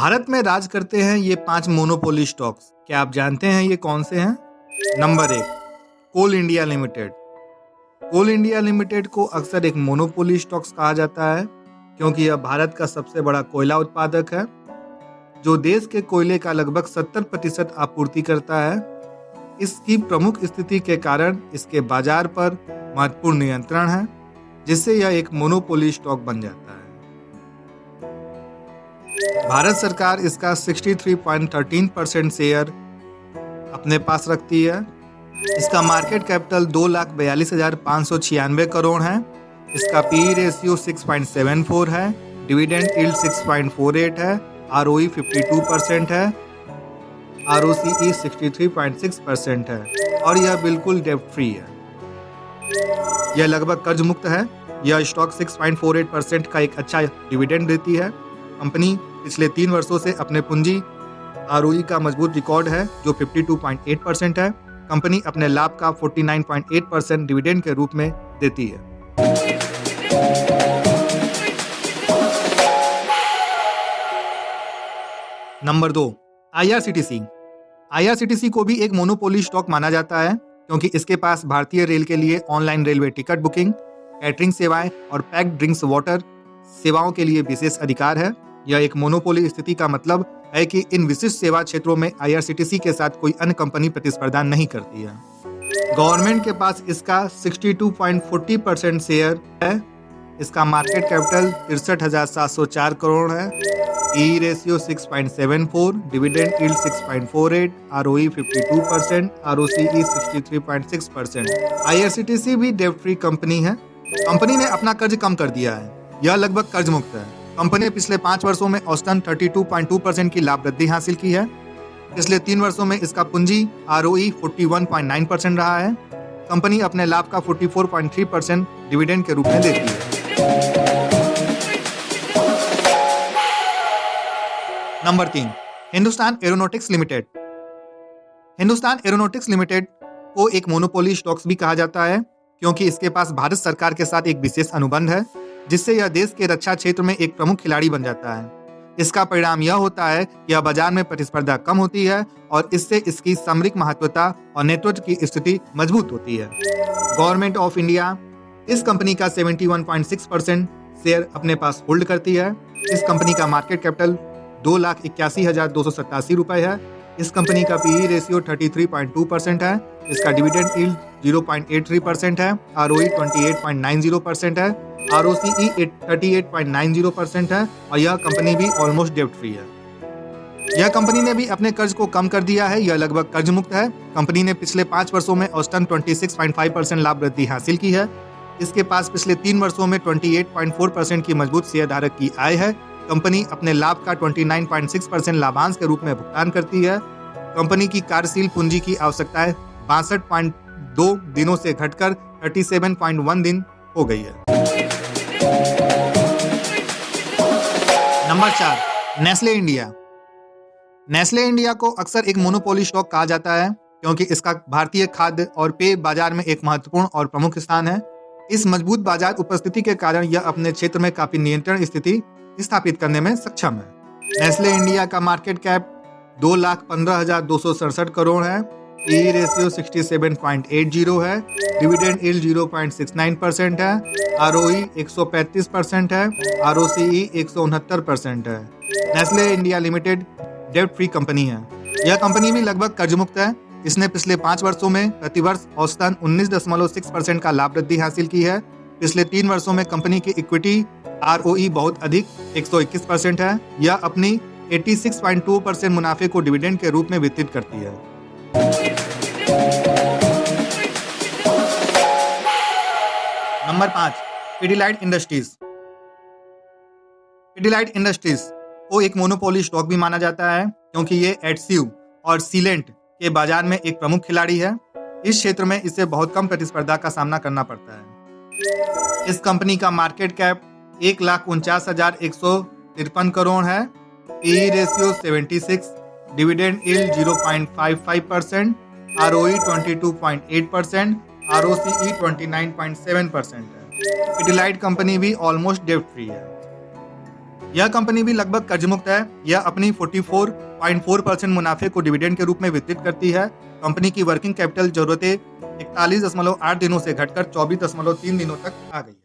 भारत में राज करते हैं ये 5 मोनोपोली स्टॉक्स। क्या आप जानते हैं ये कौन से हैं? नंबर 1, कोल इंडिया लिमिटेड। कोल इंडिया लिमिटेड को अक्सर एक मोनोपोली स्टॉक्स कहा जाता है क्योंकि यह भारत का सबसे बड़ा कोयला उत्पादक है, जो देश के कोयले का लगभग 70% आपूर्ति करता है। इसकी प्रमुख स्थिति के कारण इसके बाजार पर महत्वपूर्ण नियंत्रण है, जिससे यह एक मोनोपोली स्टॉक बन जाता है। भारत सरकार इसका 63.13% शेयर अपने पास रखती है। इसका मार्केट कैपिटल 2,42,596 करोड़ है। इसका पी रेशियो 6.74 है, डिविडेंड यील्ड 6.48 है, आरओई 52% है, आरओसीई 63.6% है और यह बिल्कुल डेब्ट फ्री है। यह लगभग कर्ज मुक्त है। यह स्टॉक 6.48% का एक अच्छा डिविडेंड देती है। कंपनी पिछले 3 वर्षों से अपने पूंजी आरओई का मजबूत रिकॉर्ड है जो 52.8% है। कंपनी अपने लाभ का 49.8% डिविडेंड के रूप में देती है। Number 2, IRCTC. आईआरसीटीसी को भी एक मोनोपोली स्टॉक माना जाता है क्योंकि इसके पास भारतीय रेल के लिए online railway ticket booking, catering सेवाएं और पैक्ड ड्रिंक्स वाटर सेवाओं के लिए विशेष अधिकार है। यह एक मोनोपोली स्थिति का मतलब है कि इन विशिष्ट सेवा क्षेत्रों में आईआरसीटीसी के साथ कोई अन्य कंपनी प्रतिस्पर्धा नहीं करती है। गवर्नमेंट के पास इसका 62.40% शेयर है। इसका मार्केट कैपिटल 63,704 करोड़ है। ई ratio 6.74, dividend yield 6.48, ROE 52%, ROCE 63.6%। IRCTC भी डेब्ट फ्री कंपनी है। कंपनी ने अपना कर्ज कम कर दिया है। यह लगभग कर्ज मुक्त है। कंपनी ने पिछले 5 वर्षों में औसतन 32.2% की लाभ वृद्धि हासिल की है। पिछले 3 वर्षों में इसका पूंजी आरओई 41.9% रहा है। कंपनी अपने लाभ का 44.3% डिविडेंड के रूप में देती है। Number 3, Hindustan aeronautics limited. Hindustan aeronautics limited को एक मोनोपोली स्टॉक्स भी कहा जाता है क्योंकि इसके पास भारत सरकार के साथ एक विशेष अनुबंध है, जिससे यह देश के रक्षा क्षेत्र में एक प्रमुख खिलाड़ी बन जाता है। इसका परिणाम यह होता है कि यह बाजार में प्रतिस्पर्धा कम होती है और इससे इसकी सामरिक महत्वता और नेतृत्व की स्थिति मजबूत होती है। गवर्नमेंट ऑफ इंडिया इस कंपनी का 71.6% शेयर अपने पास होल्ड करती है। इस कंपनी का मार्केट कैपिटल 2,81,287 रुपए है। इस कंपनी का पीई रेशियो 33.2% है। इसका डिविडेंड यील्ड 0.83% है, आरओई 28.90% है, आरओसीई 38.90% है और यह कंपनी भी ऑलमोस्ट डेब्ट फ्री है। यह कंपनी ने भी अपने कर्ज को कम कर दिया है। यह लगभग कर्ज मुक्त है। कंपनी ने पिछले 5 वर्षों में औसतन 26.5% लाभ वृद्धि हासिल की है। इसके पास पिछले 3 वर्षों में 28.4% की मजबूत शेयरधारक की आय है। कंपनी अपने लाभ का 29.6% लाभांश के रूप में भुगतान करती है। कंपनी की कार्यशील पूंजी की आवश्यकताएं 62.2 दिनों से घटकर 37.1 दिन हो गई है। Number 4, Nestle India. Nestle India को अक्सर एक मोनोपोली स्टॉक कहा जाता है क्योंकि इसका भारतीय खाद्य और पेय बाजार में एक महत्वपूर्ण और प्रमुख स्थान है। इस मजबूत बाजार उपस्थिति के कारण यह अपने क्षेत्र में काफी नियंत्रण स्थिति स्थापित करने में सक्षम है। नेस्ले इंडिया का मार्केट कैप 2,15,267 करोड़ है। ई रेशियो 67.80 है, डिविडेंड यील्ड 0.69% है, आरओई 135% है, आरओसीई 169% है। नेस्ले इंडिया लिमिटेड डेब्ट फ्री कंपनी है। यह कंपनी भी लगभग कर्ज मुक्त है। इसने पिछले 5 वर्षों में प्रतिवर्ष औसतन 19.6% का लाभ वृद्धि हासिल की है। पिछले 3 वर्षों में कंपनी की इक्विटी आरओई बहुत अधिक 121% है। यह अपनी 86.2% मुनाफे को डिविडेंड के रूप में वितरित करती है। Number 5, Pidilite industries. Pidilite industries को एक मोनोपोली स्टॉक भी माना जाता है क्योंकि ये एडसिव और सीलेंट के बाजार में एक प्रमुख खिलाड़ी है। इस क्षेत्र में इसे बहुत कम प्रतिस्पर्धा का सामना करना पड़ता है। इस कंपनी का मार्केट कैप 1,49,153 करोड़ है। P ratio 76, dividend yield 0.55%, ROE 22.8%, ROCE 29.7% है। पिडिलाइट कंपनी भी ऑलमोस्ट डेब्ट फ्री है। यह कंपनी भी लगभग कर्ज मुक्त है। यह अपनी 44.4% मुनाफे को डिविडेंड के रूप में वितरित करती है। कंपनी की वर्किंग कैपिटल जरूरतें 41.8 दिनों से घटकर 24.3 दिनों तक आ गई।